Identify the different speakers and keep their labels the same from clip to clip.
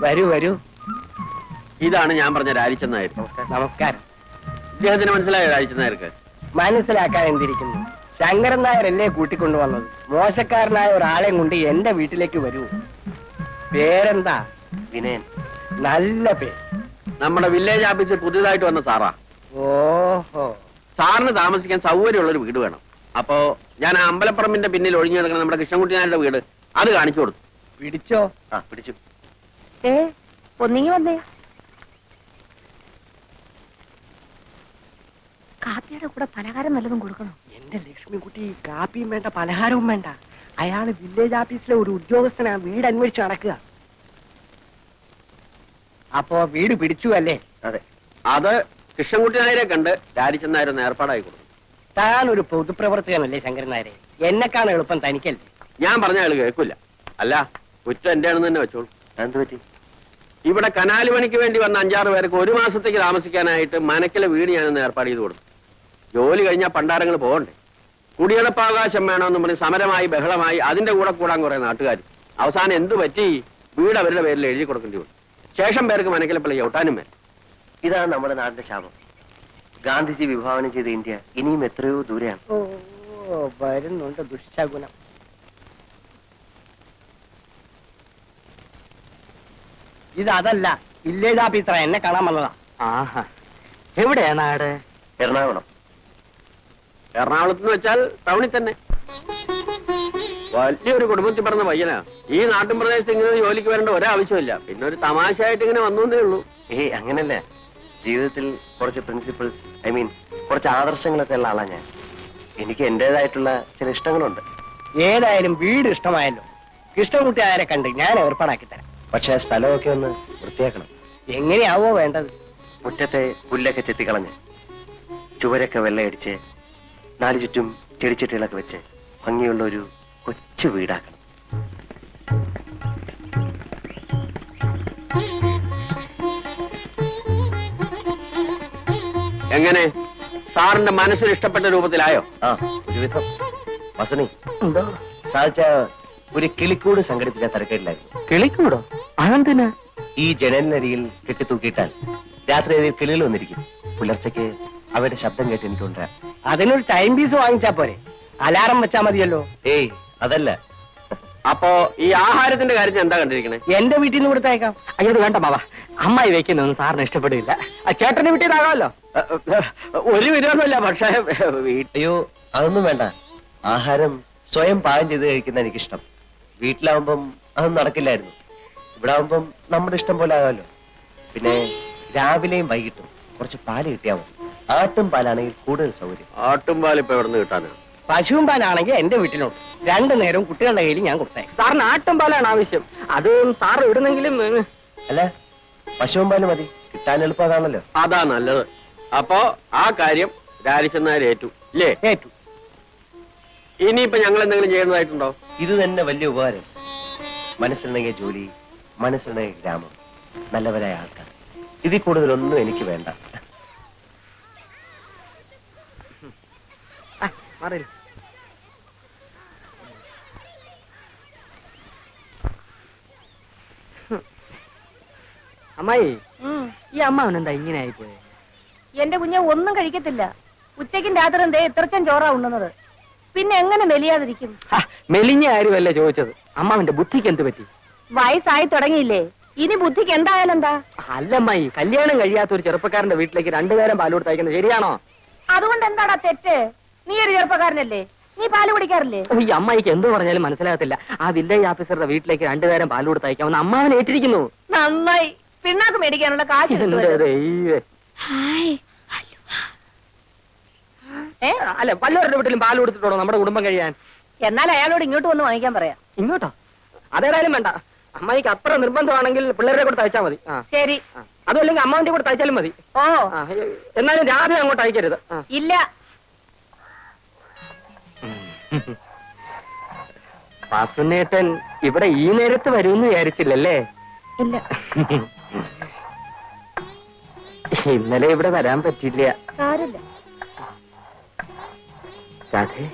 Speaker 1: വരൂ വരൂ.
Speaker 2: ഇതാണ് ഞാൻ പറഞ്ഞ രാജിച്ചൻ നായർ.
Speaker 1: നമസ്കാരം.
Speaker 2: ഇദ്ദേഹത്തിന് മനസ്സിലായോ രാജിച്ചൻ നായർക്ക്?
Speaker 1: മനസ്സിലാക്കാൻ എന്തിരിക്കുന്നു, ശങ്കരൻ നായരല്ലേ കൂട്ടിക്കൊണ്ടുവന്നത്. മോശക്കാരനായ ഒരാളെയും കൊണ്ട് എന്റെ വീട്ടിലേക്ക് വരൂ. പേരെന്താ?
Speaker 3: വിനയൻ.
Speaker 1: നല്ല പേര്.
Speaker 2: നമ്മുടെ വില്ലേജ് ഓഫീസിൽ പുതിയതായിട്ട് വന്ന സാറാ.
Speaker 1: ഓഹോ.
Speaker 2: സാറിന് താമസിക്കാൻ സൗകര്യമുള്ളൊരു വീട് വേണം. അപ്പോ ഞാൻ ആ അമ്പലപ്പറമ്പിന്റെ പിന്നിൽ ഒഴിഞ്ഞു കിടക്കുന്ന നമ്മുടെ കൃഷ്ണൻകുട്ടി നായരുടെ വീട് അത് കാണിച്ചു കൊടുത്തു.
Speaker 1: പിടിച്ചോ?
Speaker 3: ആ പിടിച്ചു.
Speaker 4: ഒന്നിങ്ങി വന്നേ. കാപ്പിയുടെ കൂടെ പലഹാരം വല്ലതും കൊടുക്കണം.
Speaker 1: എന്റെ ലക്ഷ്മിക്കുട്ടി, കാപ്പിയും വേണ്ട പലഹാരവും വേണ്ട. അയാള് വില്ലേജ് ഓഫീസിലെ ഒരു ഉദ്യോഗസ്ഥനാ, വീട് അന്വേഷിച്ച് നടക്കുക. അപ്പോ വീട് പിടിച്ചു അല്ലേ?
Speaker 3: അതെ.
Speaker 2: അത് കൃഷ്ണൻകുട്ടി നായരെ കണ്ട് രാജിച്ചൻ നായർ ഒന്ന് ഏർപ്പാടായി കൊടുത്തു.
Speaker 1: താൻ ഒരു പൊതുപ്രവർത്തകനല്ലേ ശങ്കരൻ നായരെ? എന്നെക്കാണ് എളുപ്പം തനിക്കല്ലേ?
Speaker 2: ഞാൻ പറഞ്ഞ ആള് കേൾക്കില്ല. അല്ല, കുറ്റം എന്റെ ആണെന്ന് തന്നെ വെച്ചോളൂ.
Speaker 3: എന്ത് പറ്റി?
Speaker 2: ഇവിടെ കനാല് പണിക്ക് വേണ്ടി വന്ന 5-6 പേർക്ക് 1 മാസത്തേക്ക് താമസിക്കാനായിട്ട് മനക്കിലെ വീട് ഞാനൊന്ന് ഏർപ്പാട് ചെയ്ത് കൊടുത്തു. ജോലി കഴിഞ്ഞാൽ പണ്ടാരങ്ങൾ പോകണ്ടേ? കുടിയടപ്പാവകാശം വേണമെന്ന് പറഞ്ഞ് സമരമായി ബഹളമായി അതിന്റെ കൂടെ കൂടാൻ കുറെ നാട്ടുകാർ. അവസാനം എന്തു പറ്റി? വീട് അവരുടെ പേരിൽ എഴുതി കൊടുക്കേണ്ടി വന്നു. ശേഷം പേർക്ക് മനക്കിലെ പിള്ളി ചവിട്ടാനും വേണം.
Speaker 3: ഇതാണ് നമ്മുടെ നാടിന്റെ ശാപം. ഗാന്ധിജി വിഭാവനം ചെയ്ത ഇന്ത്യ ഇനിയും എത്രയോ ദൂരെയാണ്.
Speaker 1: ഓ, വരുന്നുണ്ട് ദുശ്ശകുനം. ഇതല്ല, വില്ലേജ് ഓഫീസറാ, എന്നെ കാണാൻ വന്നതാ. ആഹാ, എവിടെയാ നാട്?
Speaker 3: എറണാകുളം.
Speaker 2: എറണാകുളത്ത് വെച്ചാൽ ടൗണിൽ തന്നെ. വലിയൊരു കുടുംബത്തിൽ പറഞ്ഞ പയ്യനാ. ഈ നാട്ടിൻ പ്രദേശത്ത് ഇങ്ങനെ ജോലിക്ക് വരേണ്ട ഒരാവശ്യമില്ല. പിന്നെ ഒരു തമാശയായിട്ട് ഇങ്ങനെ വന്നേ ഉള്ളൂ.
Speaker 3: അങ്ങനല്ല, ജീവിതത്തിൽ കുറച്ച് പ്രിൻസിപ്പിൾസ്, കുറച്ച് ആദർശങ്ങളൊക്കെ ഉള്ള ആളാ ഞാൻ. എനിക്ക് എന്റേതായിട്ടുള്ള ചില ഇഷ്ടങ്ങളുണ്ട്.
Speaker 1: ഏതായാലും വീട് ഇഷ്ടമായല്ലോ. കൃഷ്ണൻകുട്ടി ആരെ കണ്ട് ഞാൻ ഏർപ്പാടാക്കി തരാം.
Speaker 3: പക്ഷെ സ്ഥലമൊക്കെ ഒന്ന് വൃത്തിയാക്കണം.
Speaker 1: എങ്ങനെയാവോ വേണ്ടത്?
Speaker 3: മുറ്റത്തെ പുല്ലൊക്കെ ചെത്തിക്കളഞ്ഞ്, ചുവരൊക്കെ വെള്ളയടിച്ച്, 4 ചുറ്റും ചെടിച്ചട്ടികളൊക്കെ വെച്ച് ഭംഗിയുള്ള ഒരു കൊച്ചു വീടാക്കണം.
Speaker 2: എങ്ങനെ? സാറിന്റെ മനസ്സിന് ഇഷ്ടപ്പെട്ട രൂപത്തിലായോ?
Speaker 3: ആ, ഒരുവിധം. വസണി, സാധിച്ച ഒരു കിളിക്കൂട് സംഘടിപ്പിച്ച തിരക്കേടിലായിരുന്നു.
Speaker 1: കിളിക്കൂടോ? അതെന്തിനാ?
Speaker 3: ഈ ജനലിനരിയിൽ കെട്ടിത്തൂക്കിയിട്ടാൽ രാത്രി കിളികൾ വന്നിരിക്കും. പുലർച്ചയ്ക്ക് അവരുടെ ശബ്ദം കേട്ട് എനിക്ക് കൊണ്ടുവരാം.
Speaker 1: അതിനൊരു ടൈം പീസ് വാങ്ങിച്ചാ പോരെ? അലാറം വെച്ചാ മതിയല്ലോ.
Speaker 3: ഏയ്, അതല്ല.
Speaker 2: അപ്പോ ഈ ആഹാരത്തിന്റെ കാര്യത്തിൽ എന്താ കണ്ടിരിക്കണേ?
Speaker 1: എന്റെ വീട്ടിൽ നിന്ന് കൊടുത്തേക്കാം.
Speaker 5: അയ്യോ വേണ്ട മാവാ, അമ്മായി വെക്കുന്നൊന്നും സാറിന് ഇഷ്ടപ്പെടില്ല. ചേട്ടന്റെ വീട്ടിൽ നിന്നാകാമല്ലോ.
Speaker 2: ഒരു വിരോധമില്ല, പക്ഷേ
Speaker 3: അയ്യോ അതൊന്നും വേണ്ട. ആഹാരം സ്വയം പാകം ചെയ്ത് കഴിക്കുന്ന എനിക്കിഷ്ടം. വീട്ടിലാവുമ്പം അതൊന്നും നടക്കില്ലായിരുന്നു. ഇവിടെ ആവുമ്പം നമ്മുടെ ഇഷ്ടം പോലെ ആകാമല്ലോ. പിന്നെ രാവിലെയും വൈകിട്ടും കുറച്ച് പാല് കിട്ടിയാൽ മതി. ആട്ടും പാലാണെങ്കിൽ കൂടുതൽ സൗകര്യം.
Speaker 2: ആട്ടും പാൽ ഇപ്പൊ എവിടെ നിന്ന് കിട്ടാനാണ്?
Speaker 1: പശുവും പാലാണെങ്കിൽ എന്റെ വീട്ടിലുണ്ട്. 2 നേരവും കുട്ടികളുടെ കയ്യിൽ ഞാൻ കൊടുത്തേക്കാം.
Speaker 5: സാറിന് ആട്ടും പാലാണ് ആവശ്യം. അത് സാറ് ഇടുന്നെങ്കിലും.
Speaker 3: അല്ല, പശുവും പാല് മതി. കിട്ടാൻ എളുപ്പം അതാണല്ലോ.
Speaker 2: അതാ നല്ലത്. അപ്പോ ആ കാര്യം രാജിച്ചൻ നായർ ഏറ്റു ഇല്ലേ?
Speaker 1: ഏറ്റു.
Speaker 2: ഇനിയിപ്പോ ഞങ്ങൾ എന്തെങ്കിലും ചെയ്യുന്നതായിട്ടുണ്ടോ?
Speaker 3: ഇത് തന്നെ വലിയ ഉപകാരം. മനസ്സിലുണ്ടെങ്കിൽ ജോലി, മനസ്സിലുണ്ടെങ്കിൽ ഗ്രാമം, നല്ലവരായ ആൾക്കാർ. ഇതിൽ കൂടുതലൊന്നും എനിക്ക് വേണ്ട.
Speaker 5: അറിയില്ല. അമ്മായി, ഈ അമ്മാവനെന്താ ഇങ്ങനെ ആയിപ്പോയെ?
Speaker 4: എന്റെ കുഞ്ഞെ ഒന്നും കഴിക്കത്തില്ല. ഉച്ചയ്ക്കും രാത്രിയും ദേ ഇത്രച്ചൻ ചോറാ ഉണ്ണുന്നത്. പിന്നെ എങ്ങനെ മെലിയാതിരിക്കും?
Speaker 5: മെലിഞ്ഞ കാര്യമല്ലേ ചോദിച്ചത്. അമ്മാവന്റെ ബുദ്ധിക്ക് എന്ത് പറ്റി?
Speaker 4: വയസ്സായി തുടങ്ങിയില്ലേ? ഇനി ബുദ്ധിക്ക് എന്തായാലും എന്താ?
Speaker 5: അല്ലമ്മായി, കല്യാണം കഴിയാത്ത ഒരു ചെറുപ്പക്കാരന്റെ വീട്ടിലേക്ക് 2 നേരം പാൽ കൊടുത്ത് അയക്കുന്നത് ശരിയാണോ?
Speaker 4: അതുകൊണ്ട് എന്താടാ തെറ്റ്? നീ ഒരു ചെറുപ്പക്കാരനല്ലേ? നീ പാല് കുടിക്കാറില്ലേ?
Speaker 5: ഈ അമ്മായിക്ക് എന്ത് പറഞ്ഞാലും മനസ്സിലാകത്തില്ല. ആ വില്ലേജ് ഓഫീസറുടെ വീട്ടിലേക്ക് 2 നേരം പാൽ കൊടുത്ത് അയക്കാമെന്ന് അമ്മാവൻ ഏറ്റിരിക്കുന്നു.
Speaker 4: നന്നായി. പിണ്ണാക്ക് മേടിക്കാനുള്ള കാശ്
Speaker 5: അല്ല, പലരുടെ വീട്ടിലും പാൽ കൊടുത്തിട്ടുണ്ടോ നമ്മുടെ കുടുംബം കഴിയാൻ?
Speaker 4: എന്നാൽ അയാളോട് ഇങ്ങോട്ട് വന്ന് വാങ്ങിക്കാൻ പറയാം.
Speaker 5: ഇങ്ങോട്ടോ? അതേതായാലും വേണ്ട. അമ്മായിക്ക് അത്ര നിർബന്ധമാണെങ്കിൽ പിള്ളേരുടെ കൂടെ തയ്ച്ചാൽ മതി.
Speaker 4: ശരി.
Speaker 5: അതുമല്ലെങ്കിൽ അമ്മാവിന്റെ കൂടെ തയ്ച്ചാലും മതി.
Speaker 4: ഓ,
Speaker 5: എന്നാലും രാധ അങ്ങോട്ട് അയക്കരുത്.
Speaker 4: ഇല്ല.
Speaker 5: വാസുനേട്ടൻ ഇവിടെ ഈ നേരത്ത് വരുമെന്ന് വിചാരിച്ചില്ലല്ലേ?
Speaker 4: ഇല്ല.
Speaker 5: ഇന്നലെ ഇവിടെ വരാൻ പറ്റില്ല.
Speaker 4: സാരമില്ല.
Speaker 5: രാധേ,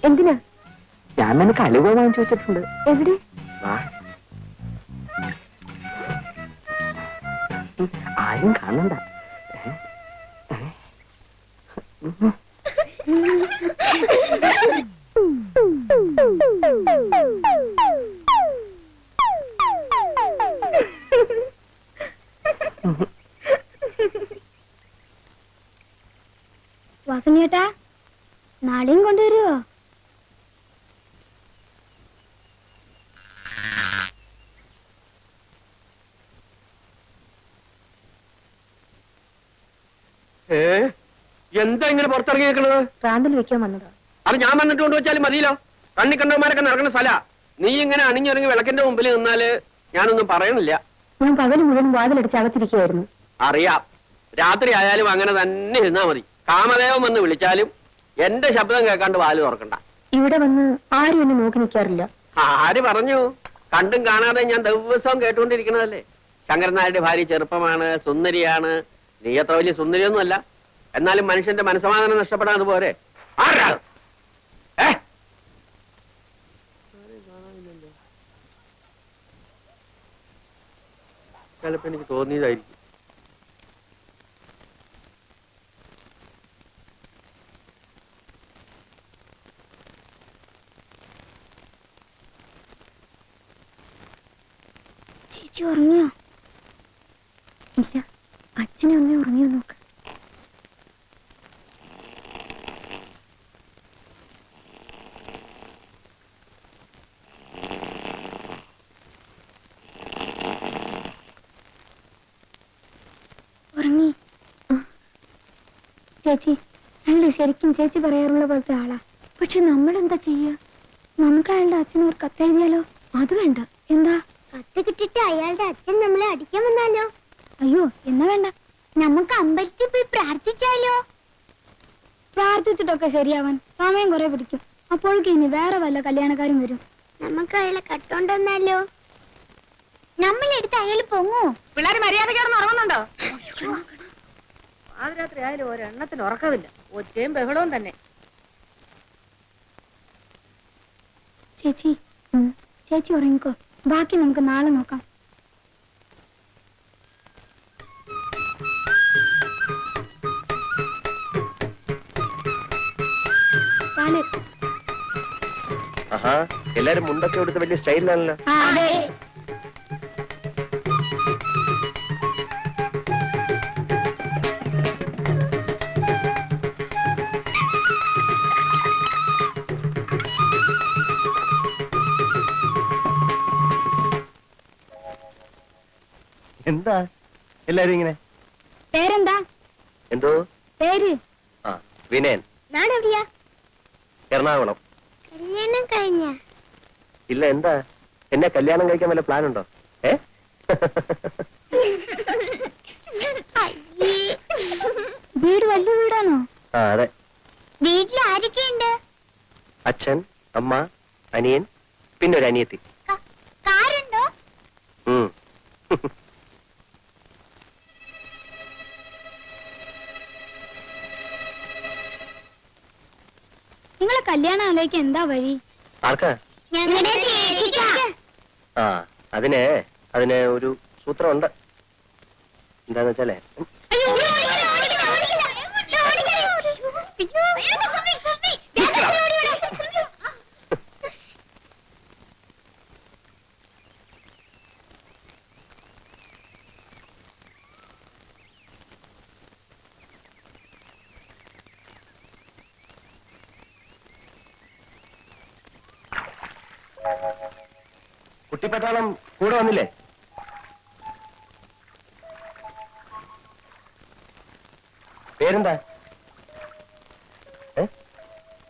Speaker 4: എന്തിനാ?
Speaker 5: ഞാൻ നിനക്ക് അലുവ വാങ്ങിച്ചു വെച്ചിട്ടുണ്ട്.
Speaker 4: എവിടെ?
Speaker 5: വാ. ആരും കാണണ്ട.
Speaker 6: വാസനേട്ടാ, നാളെയും കൊണ്ടുവരുവോ?
Speaker 2: എന്താ ഇങ്ങനെ പുറത്തിറങ്ങി നിൽക്കണത്?
Speaker 4: പ്രാന്തൽ വെക്കാൻ വന്നതാ.
Speaker 2: അത് ഞാൻ വന്നിട്ട് കൊണ്ടുവച്ചാലും മതിയല്ലോ. കണ്ണി കണ്ടവന്മാരൊക്കെ നടക്കുന്ന സ്ഥല. നീ ഇങ്ങനെ അണിഞ്ഞിറങ്ങി വിളക്കിന്റെ മുമ്പിൽ നിന്നാല് ഞാനൊന്നും പറയണില്ല.
Speaker 4: ഞാൻ പകല് മുഴുവൻ വാതിലടിച്ച് അകത്തിരിക്കുകയായിരുന്നു.
Speaker 2: അറിയാം, രാത്രി ആയാലും അങ്ങനെ തന്നെ ഇരുന്നാ മതി. കാമദേവൻ വന്ന് വിളിച്ചാലും എന്റെ ശബ്ദം കേൾക്കാണ്ട് വാല് തുറക്കണ്ട.
Speaker 4: ഇവിടെ വന്ന് ആരും എന്നെ നോക്കി നിൽക്കാറില്ല.
Speaker 2: ആര് പറഞ്ഞു? കണ്ടും കാണാതെ ഞാൻ ദിവസവും കേട്ടുകൊണ്ടിരിക്കണതല്ലേ. ശങ്കരൻ നായരുടെ ഭാര്യ ചെറുപ്പമാണ്, സുന്ദരിയാണ്. നീ അത്ര വലിയ സുന്ദരിയൊന്നുമല്ല. എന്നാലും മനുഷ്യന്റെ മനസ്സമാധാനം നഷ്ടപ്പെടാതെ പോരെ. ആരാ ചിലപ്പോ എനിക്ക് തോന്നിയതായിരിക്കും.
Speaker 6: ചേച്ചി ഉറങ്ങിയോ?
Speaker 4: ഇല്ല, അച്ഛനും അമ്മയും ഉറങ്ങിയോ നോക്ക്.
Speaker 6: ഉറങ്ങി. ചേച്ചി, അയാള് ശരിക്കും ചേച്ചി പറയാറുള്ള പോലത്തെ ആളാ. പക്ഷെ നമ്മളെന്താ ചെയ്യാ? നമുക്ക് അയാളുടെ അച്ഛന് ഒരു കത്തെഴുതിയാലോ? അത് വേണ്ട. എന്താ? കത്ത് കിട്ടിട്ട് അയാളുടെ അച്ഛൻ നമ്മളെ അടിക്കാൻ വന്നാലോ? അയ്യോ, എന്നാ വേണ്ട. നമുക്ക് അമ്പലത്തിൽ പോയി പ്രാർത്ഥിച്ചാലോ? പ്രാർത്ഥിച്ചിട്ടൊക്കെ ശരിയാവാൻ സമയം കുറെ പിടിക്കും. അപ്പോഴേക്ക് ഇനി വേറെ വല്ല കല്യാണക്കാരും വരും. നമുക്ക് അയാളെ കട്ടോണ്ടെന്നാലോ? നമ്മളെടുത്ത് അയാൾ പൊങ്ങോ?
Speaker 4: പിള്ളേര് മര്യാദയ്ക്ക് ഉറങ്ങുന്നുണ്ടോ? പാതിരാത്രി ആയാലും ഒരെണ്ണത്തിന് ഉറക്കമില്ല. ഒച്ചയും ബഹളവും തന്നെ.
Speaker 6: ചേച്ചി, ചേച്ചി ഉറങ്ങിക്കോ. ബാക്കി നമുക്ക് നാളെ നോക്കാം. പാല്.
Speaker 3: ആഹാ, എല്ലാരും മുണ്ടൊക്കെ എടുത്ത് വലിയ സ്റ്റൈലിലാണല്ലോ.
Speaker 6: അതെ.
Speaker 3: എന്താ എല്ലാരും ഇങ്ങനെ?
Speaker 6: പേരെന്താ?
Speaker 3: എന്തോ
Speaker 6: പേര്?
Speaker 3: ആ, വിനയൻ.
Speaker 6: നാടെവിടെയാ?
Speaker 3: എറണാകുളം.
Speaker 6: കല്യാണം കഴിഞ്ഞ?
Speaker 3: ഇല്ല, എന്താ? എന്നെ കല്യാണം കഴിക്കാൻ വല്ല പ്ലാൻ ഉണ്ടോ?
Speaker 6: വീട് വലിയ വീടാണോ?
Speaker 3: ആ, അതെ.
Speaker 6: വീട്ടിൽ ആരൊക്കെയുണ്ട്?
Speaker 3: അച്ഛൻ, അമ്മ, അനിയൻ, പിന്നെ ഒരു അനിയത്തി.
Speaker 6: കാറുണ്ടോ? നിങ്ങളെ കല്യാണം ആലോചിക്കാൻ എന്താ വഴി?
Speaker 3: ആർക്കാ? ആ, അതിന് ഒരു സൂത്രമുണ്ട്. എന്താന്ന് വെച്ചാലേ, കുട്ടിപ്പട്ടാളം കൂടെ വന്നില്ലേ? പേരെന്താ?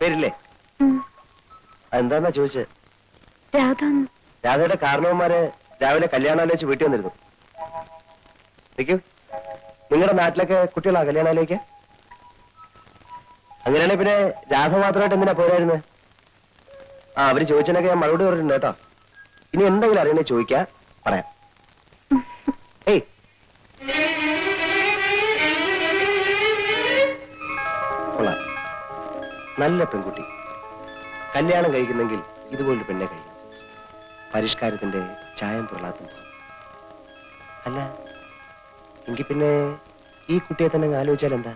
Speaker 3: പേരില്ലേ? എന്താന്നാ ചോദിച്ചത്? രാധയുടെ കാരണവന്മാര് രാവിലെ കല്യാണാലോചിച്ച് വീട്ടിൽ വന്നിരുന്നു. നിൽക്കൂ. നിങ്ങളുടെ നാട്ടിലൊക്കെ കുട്ടികളാ കല്യാണാലോചിക്ക? അങ്ങനെയാണെങ്കിൽ പിന്നെ രാധ മാത്രമായിട്ട് എന്തിനാ പോരായിരുന്നത്? ആ, അവര് ചോദിച്ചതിനൊക്കെ ഞാൻ മറുപടി പറഞ്ഞിട്ടുണ്ട് കേട്ടോ. ഇനി എന്തെങ്കിലും അറിയണേ ചോദിക്കാ, പറയാം. ഏയ്, കൊള്ളാം, നല്ല പെൺകുട്ടി. കല്യാണം കഴിക്കുന്നെങ്കിൽ ഇതുപോലൊരു പെണ്ണെ കഴിക്കണം. പരിഷ്കാരത്തിന്റെ ചായം പൊള്ളാത്തും. അല്ല, എങ്കിൽ പിന്നെ ഈ കുട്ടിയെ തന്നെ അങ്ങ് ആലോചിച്ചാൽ എന്താ?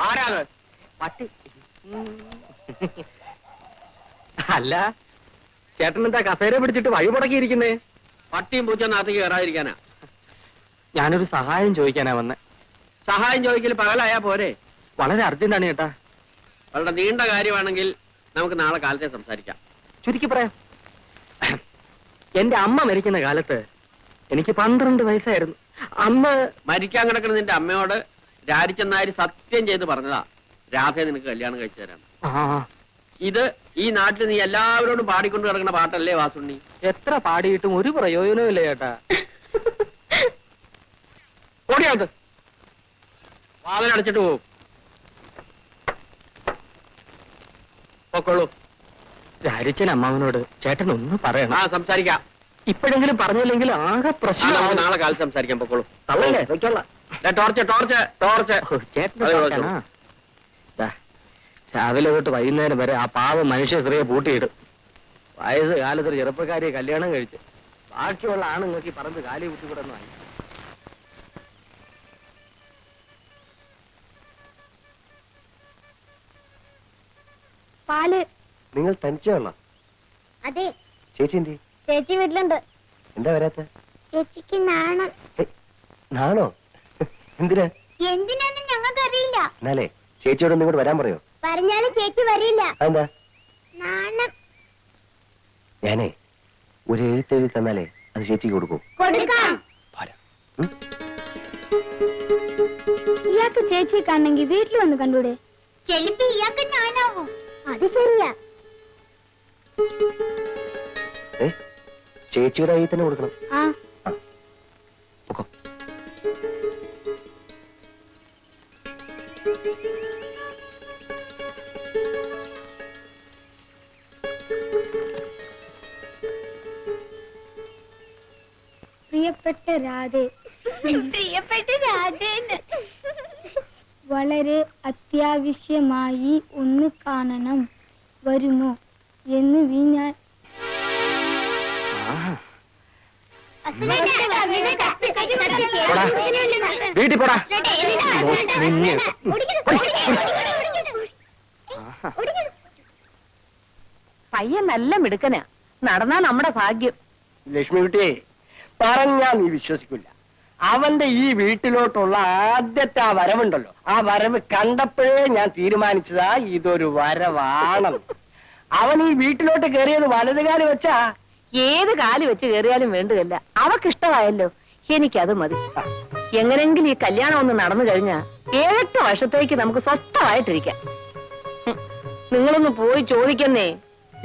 Speaker 2: ആരാത്?
Speaker 5: പട്ടി. അല്ല, ചേട്ടൻ എന്താ കസേര പിടിച്ചിട്ട് വഴി മുടക്കിയിരിക്കുന്നേ?
Speaker 2: പട്ടിയും പൂച്ച നാത്തേക്ക് കയറാതിരിക്കാനാ.
Speaker 5: ഞാനൊരു സഹായം ചോദിക്കാനാ വന്നെ.
Speaker 2: സഹായം ചോദിക്കൽ പകലായാ പോരെ?
Speaker 5: വളരെ അർജന്റാണ് ചേട്ടാ.
Speaker 2: വളരെ നീണ്ട കാര്യമാണെങ്കിൽ നമുക്ക് നാളെ കാലത്തെ സംസാരിക്കാം.
Speaker 5: ചുരുക്കി പറയാം. എന്റെ അമ്മ മരിക്കുന്ന കാലത്ത് എനിക്ക് 12 വയസ്സായിരുന്നു. അന്ന്
Speaker 2: മരിക്കാൻ കിടക്കുന്ന നിന്റെ അമ്മയോട് രാജിച്ചെന്നാരി സത്യം ചെയ്ത് പറഞ്ഞതാ രാധയെ നിനക്ക് കല്യാണം കഴിച്ചു തരാം. ഇത് ഈ നാട്ടിൽ നീ എല്ലാവരോടും പാടിക്കൊണ്ട് കിടക്കുന്ന പാട്ടല്ലേ വാസുണ്ണി?
Speaker 5: എത്ര പാടിയിട്ടും ഒരു പ്രയോജനവും ഇല്ല ചേട്ടാ.
Speaker 2: ഓടിയാത് വാതിലടച്ചിട്ട് പോവും. പൊക്കോളൂ.
Speaker 5: രാജിച്ചൻ അമ്മാവനോട് ചേട്ടൻ ഒന്ന് പറയണം.
Speaker 2: സംസാരിക്കാം.
Speaker 5: ഇപ്പോഴെങ്കിലും പറഞ്ഞില്ലെങ്കിൽ ആകെ പ്രശ്നം.
Speaker 2: നമുക്ക് നാളെ കാലത്ത് സംസാരിക്കാം. പൊക്കോളൂ.
Speaker 5: തള്ളല്ലേ? വെച്ചോളാം.
Speaker 2: Torch torch torch.
Speaker 5: ചേട്ടൻ
Speaker 2: അത് വിളിച്ചോ.
Speaker 5: രാവിലെ തൊട്ട് വൈകുന്നേരം വരെ ആ പാവം മനുഷ്യ സ്ത്രീയെ പൂട്ടിയിടും. വയസ്സ് കാലത്തൊരു ചെറുപ്പക്കാരിയെ കല്യാണം കഴിച്ച് ബാക്കിയുള്ള ആണുങ്ങൾക്ക് ഈ പറമ്പ് കാലി കുത്തിക്കൂടെന്ന് വാങ്ങി.
Speaker 6: പാല്.
Speaker 3: നിങ്ങൾ തനിച്ചുള്ള?
Speaker 6: അതെ.
Speaker 3: ചേച്ചി എന്തി?
Speaker 6: ചേച്ചി വീട്ടിലുണ്ട്.
Speaker 3: എന്താ വരാത്ത?
Speaker 6: ചേച്ചിക്ക് നാണം.
Speaker 3: നാണോ? എന്തിനാ?
Speaker 6: എന്തിനാന്ന് ഞങ്ങൾക്ക് അറിയില്ല.
Speaker 3: എന്നാലേ ചേച്ചിയോട് ഒന്നും ഇങ്ങോട്ട് വരാൻ പറയോ?
Speaker 6: പറഞ്ഞാലും ചേച്ചി വരില്ല.
Speaker 3: അതെന്താ?
Speaker 6: നാണം.
Speaker 3: ഞാനേ ഒരു എഴുത്തെഴുതി തന്നാലേ അത് ചേച്ചിക്ക് കൊടുക്കൂ.
Speaker 6: കൊടുക്കാം. ഇയാൾക്ക് ചേച്ചിയെ കാണണമെങ്കിൽ വീട്ടിൽ വന്ന് കണ്ടൂടെ? ചെലപ്പോ ഇയാൾക്ക് ഞാനാവും. അത് ശരിയാ.
Speaker 3: ചേച്ചിയുടെ കയ്യിൽ തന്നെ കൊടുക്കണം.
Speaker 6: ആ.
Speaker 3: പൊക്കോ.
Speaker 6: പ്രിയപ്പെട്ട രാധേ. പ്രിയപ്പെട്ട രാധേന്ന്. വളരെ അത്യാവശ്യമായി ഒന്ന് കാണണം. വരുമോ എന്ന് വീഞ്ഞാൽ
Speaker 5: വീട്ടിൽ പോടാ.
Speaker 4: പയ്യൻ നല്ല മിടുക്കനാ. നടന്നാ നമ്മുടെ ഭാഗ്യം.
Speaker 1: ലക്ഷ്മി കുട്ടിയെ പറഞ്ഞാ നീ വിശ്വസിക്കില്ല. അവന്റെ ഈ വീട്ടിലോട്ടുള്ള ആദ്യത്തെ ആ വരവുണ്ടല്ലോ, ആ വരവ് കണ്ടപ്പോഴേ ഞാൻ തീരുമാനിച്ചതാ ഇതൊരു വരവാണെന്ന്. അവൻ ഈ വീട്ടിലോട്ട് കയറിയത് വലതുകാല് വെച്ചാ.
Speaker 4: ഏത് കാല് വെച്ച് കയറിയാലും വേണ്ടതല്ല. അവക്കിഷ്ടമായല്ലോ, എനിക്കത് മതി. എങ്ങനെങ്കിലും ഈ കല്യാണം ഒന്ന് നടന്നു കഴിഞ്ഞാ 7-8 വർഷത്തേക്ക് നമുക്ക് സ്വസ്ഥമായിട്ടിരിക്കാം. നിങ്ങളൊന്ന് പോയി ചോദിക്കുന്നേ.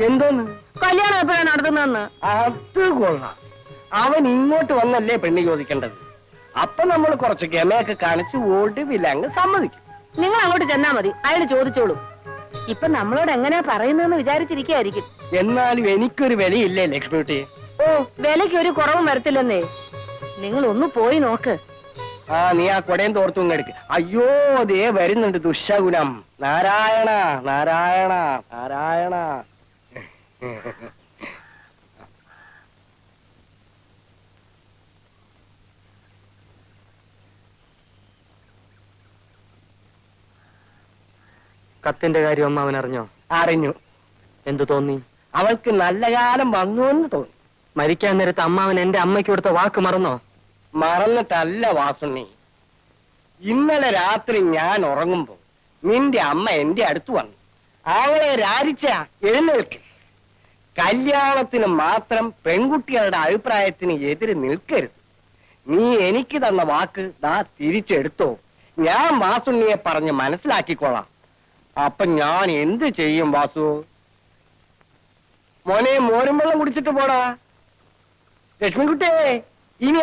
Speaker 1: എന്തോന്ന്?
Speaker 4: കല്യാണം എപ്പോഴാണ് നടത്തുന്നതെന്ന്.
Speaker 1: അത് കൊള്ളാം. അവൻ ഇങ്ങോട്ട് വന്നല്ലേ പെണ്ണ് ചോദിക്കേണ്ടത്. അപ്പൊ നമ്മൾ കുറച്ച് ഗമയൊക്കെ കാണിച്ച് ഒടുവിലങ്ങ് സമ്മതിക്കും.
Speaker 4: നിങ്ങൾ അങ്ങോട്ട് ചെന്നാ മതി, അയാൾ ചോദിച്ചോളൂ. ഇപ്പൊ നമ്മളോട് എങ്ങനെയാ പറയുന്നതെന്ന് വിചാരിച്ചിരിക്കായിരിക്കും.
Speaker 1: എന്നാലും എനിക്കൊരു വിലയില്ലേ ലക്ഷ്മി കുട്ടി?
Speaker 4: ഓ, വിലയ്ക്ക് ഒരു കുറവും വരത്തില്ലെന്നേ. നിങ്ങൾ ഒന്ന് പോയി നോക്ക്.
Speaker 1: നീ ആ കൊടയും തോർത്തും എടുക്ക്. അയ്യോ, ദേ വരുന്നുണ്ട് ദുശകുനം. നാരായണ നാരായണ നാരായണ.
Speaker 5: കത്തിന്റെ കാര്യം അമ്മാവൻ അറിഞ്ഞോ?
Speaker 1: അറിഞ്ഞു.
Speaker 5: എന്തു തോന്നി?
Speaker 1: അവൾക്ക് നല്ല കാലം വന്നു എന്ന് തോന്നി.
Speaker 5: മരിക്കാൻ നേരത്ത് അമ്മാവൻ എന്റെ അമ്മയ്ക്ക് കൊടുത്ത വാക്ക് മറന്നോ?
Speaker 1: മറന്നിട്ടല്ല വാസുണ്ണി. ഇന്നലെ രാത്രി ഞാൻ ഉറങ്ങുമ്പോ നിന്റെ അമ്മ എന്റെ അടുത്ത് വന്നു. അവളെ രാരിച്ച എഴുന്നേൽക്ക്. കല്യാണത്തിന് മാത്രം പെൺകുട്ടികളുടെ അഭിപ്രായത്തിന് എതിര് നിൽക്കരുത്. നീ എനിക്ക് തന്ന വാക്ക് ദാ തിരിച്ചെടുത്തോ. ഞാൻ വാസുണ്ണിയെ പറഞ്ഞ് മനസ്സിലാക്കിക്കോളാം. അപ്പൊ ഞാൻ എന്ത് ചെയ്യും വാസു? മോനെ മോരും വെള്ളം കുടിച്ചിട്ട് പോടാ. ലക്ഷ്മിക്കുട്ടിയെ ഇനി